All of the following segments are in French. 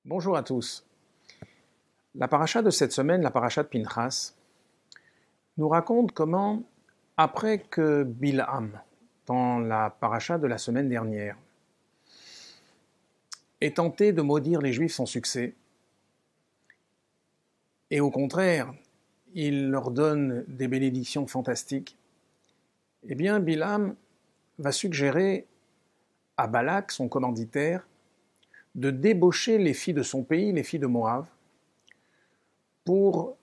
Bonjour à tous. La paracha de cette semaine, la paracha de Pinchas, nous raconte comment, après que Bilham, dans la paracha de la semaine dernière, ait tenté de maudire les Juifs sans succès, et au contraire, il leur donne des bénédictions fantastiques, eh bien Bilham va suggérer à Balak, son commanditaire, de débaucher les filles de son pays, les filles de Moab, pour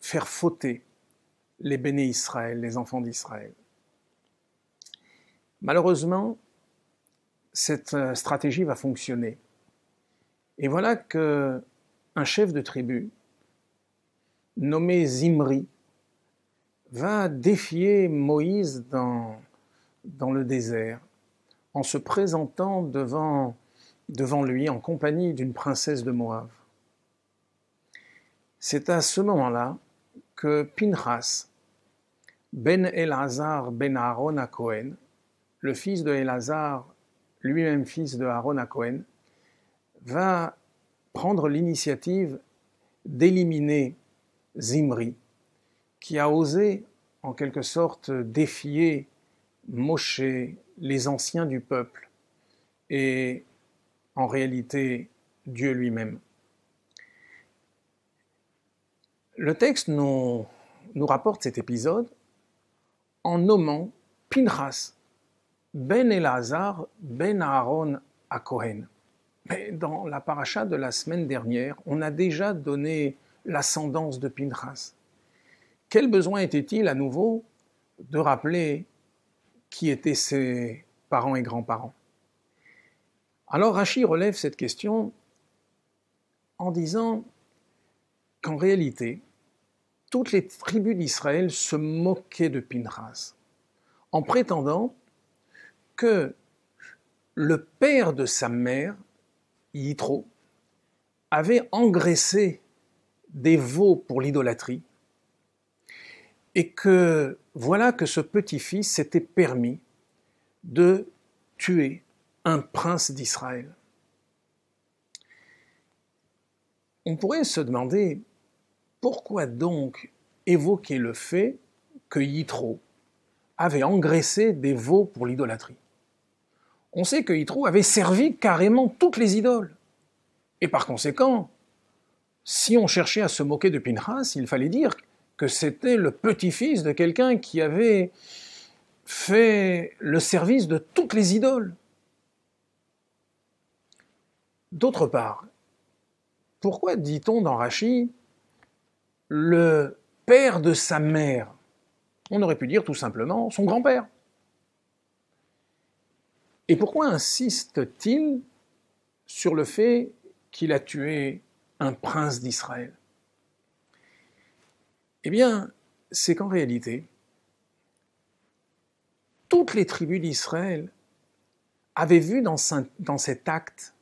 faire fauter les béné Israël, les enfants d'Israël. Malheureusement, cette stratégie va fonctionner. Et voilà qu'un chef de tribu, nommé Zimri, va défier Moïse dans le désert, en se présentant devant lui en compagnie d'une princesse de Moab. C'est à ce moment-là que Pinchas, ben Elazar ben Aaron à Cohen, le fils de Elazar, lui-même fils de Aaron à Cohen, va prendre l'initiative d'éliminer Zimri, qui a osé en quelque sorte défier Moshe, les anciens du peuple, et en réalité Dieu lui-même. Le texte nous rapporte cet épisode en nommant Pinchas, ben Elazar, ben Aaron à Cohen. Mais dans la paracha de la semaine dernière, on a déjà donné l'ascendance de Pinchas. Quel besoin était-il à nouveau de rappeler qui étaient ses parents et grands-parents? Alors Rashi relève cette question en disant qu'en réalité, toutes les tribus d'Israël se moquaient de Pinchas, en prétendant que le père de sa mère, Yitro, avait engraissé des veaux pour l'idolâtrie, et que voilà que ce petit-fils s'était permis de tuer un prince d'Israël. On pourrait se demander pourquoi donc évoquer le fait que Yitro avait engraissé des veaux pour l'idolâtrie. On sait que Yitro avait servi carrément toutes les idoles. Et par conséquent, si on cherchait à se moquer de Pinchas, il fallait dire que c'était le petit-fils de quelqu'un qui avait fait le service de toutes les idoles. D'autre part, pourquoi dit-on dans Rashi le père de sa mère? On aurait pu dire tout simplement son grand-père. Et pourquoi insiste-t-il sur le fait qu'il a tué un prince d'Israël? Eh bien, c'est qu'en réalité, toutes les tribus d'Israël avaient vu dans cet acte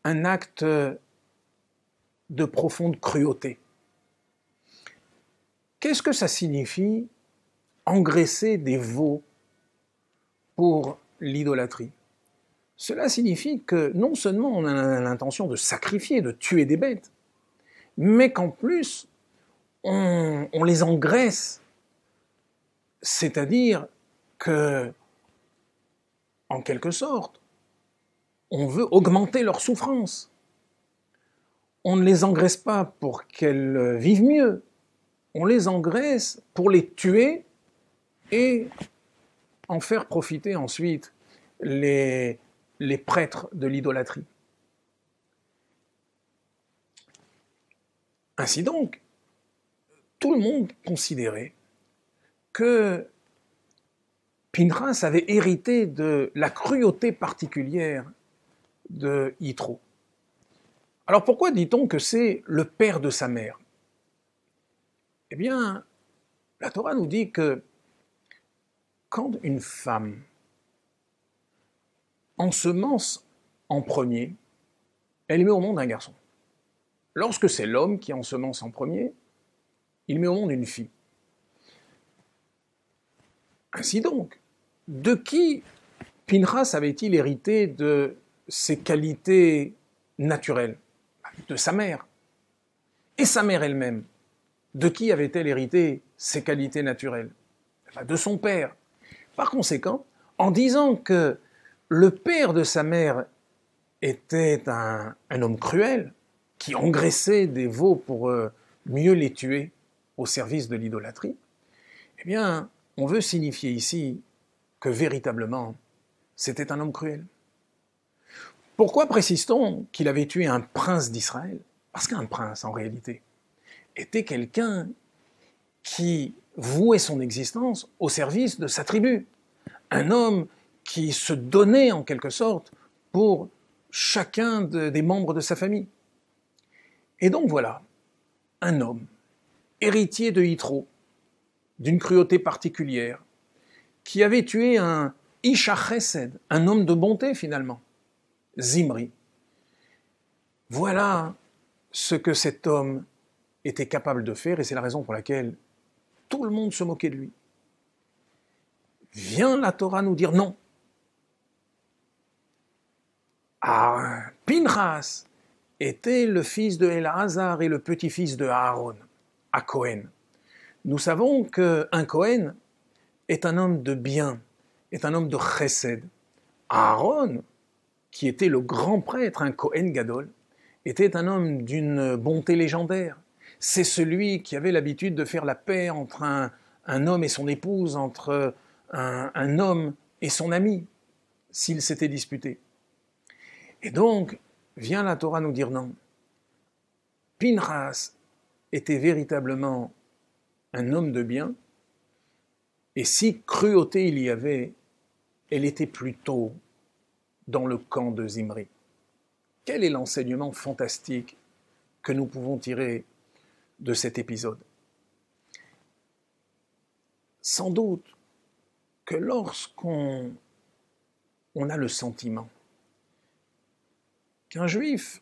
un acte de profonde cruauté. Qu'est-ce que ça signifie engraisser des veaux pour l'idolâtrie? Cela signifie que non seulement on a l'intention de sacrifier, de tuer des bêtes, mais qu'en plus on les engraisse. C'est-à-dire que, en quelque sorte, on veut augmenter leur souffrance. On ne les engraisse pas pour qu'elles vivent mieux. On les engraisse pour les tuer et en faire profiter ensuite les prêtres de l'idolâtrie. Ainsi donc, tout le monde considérait que Pinchas avait hérité de la cruauté particulière de Yitro. Alors pourquoi dit-on que c'est le père de sa mère? Eh bien, la Torah nous dit que quand une femme ensemence en premier, elle met au monde un garçon. Lorsque c'est l'homme qui ensemence en premier, il met au monde une fille. Ainsi donc, de qui Pinchas avait-il hérité de ses qualités naturel? De sa mère. Et sa mère elle-même, de qui avait-elle hérité ses qualités naturelles? De son père. Par conséquent, en disant que le père de sa mère était un homme cruel, qui engraissait des veaux pour mieux les tuer au service de l'idolâtrie, eh bien, on veut signifier ici que véritablement, c'était un homme cruel. Pourquoi précise-t-on qu'il avait tué un prince d'Israël? Parce qu'un prince, en réalité, était quelqu'un qui vouait son existence au service de sa tribu. Un homme qui se donnait en quelque sorte pour chacun des membres de sa famille. Et donc voilà, un homme, héritier de Yitro, d'une cruauté particulière, qui avait tué un Isha Chesed, un homme de bonté finalement, Zimri. Voilà ce que cet homme était capable de faire, et c'est la raison pour laquelle tout le monde se moquait de lui. Vient la Torah nous dire non. Ah, Pinchas était le fils de Elazar et le petit-fils de Aaron, à Cohen. Nous savons qu'un Cohen est un homme de bien, est un homme de chesed. Aaron, qui était le grand prêtre, un Cohen Gadol, était un homme d'une bonté légendaire. C'est celui qui avait l'habitude de faire la paix entre un homme et son épouse, entre un homme et son ami, s'ils s'étaient disputés. Et donc, vient la Torah nous dire non. Pinchas était véritablement un homme de bien, et si cruauté il y avait, elle était plutôt dans le camp de Zimri. Quel est l'enseignement fantastique que nous pouvons tirer de cet épisode? Sans doute que lorsqu'on a le sentiment qu'un juif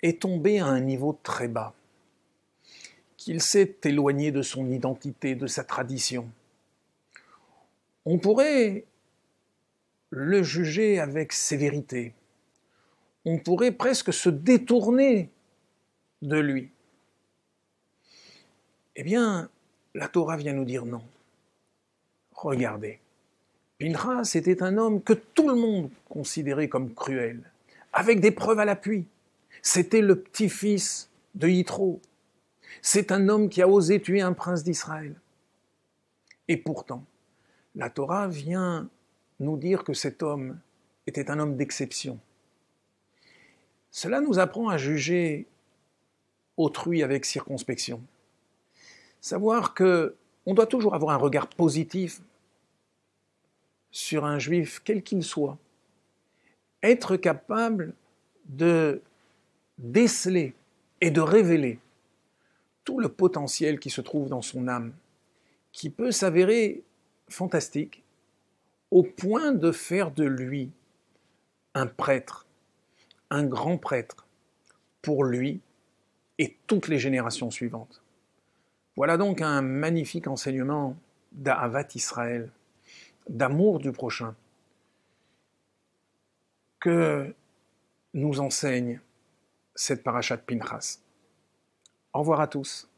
est tombé à un niveau très bas, qu'il s'est éloigné de son identité, de sa tradition, on pourrait le juger avec sévérité. On pourrait presque se détourner de lui. Eh bien, la Torah vient nous dire non. Regardez, Pinchas était un homme que tout le monde considérait comme cruel, avec des preuves à l'appui. C'était le petit-fils de Yitro. C'est un homme qui a osé tuer un prince d'Israël. Et pourtant, la Torah vient nous dire que cet homme était un homme d'exception. Cela nous apprend à juger autrui avec circonspection. Savoir que on doit toujours avoir un regard positif sur un juif, quel qu'il soit. Être capable de déceler et de révéler tout le potentiel qui se trouve dans son âme, qui peut s'avérer fantastique, au point de faire de lui un prêtre, un grand prêtre, pour lui et toutes les générations suivantes. Voilà donc un magnifique enseignement d'Ahavat Israël, d'amour du prochain, que nous enseigne cette parashat Pinchas. Au revoir à tous.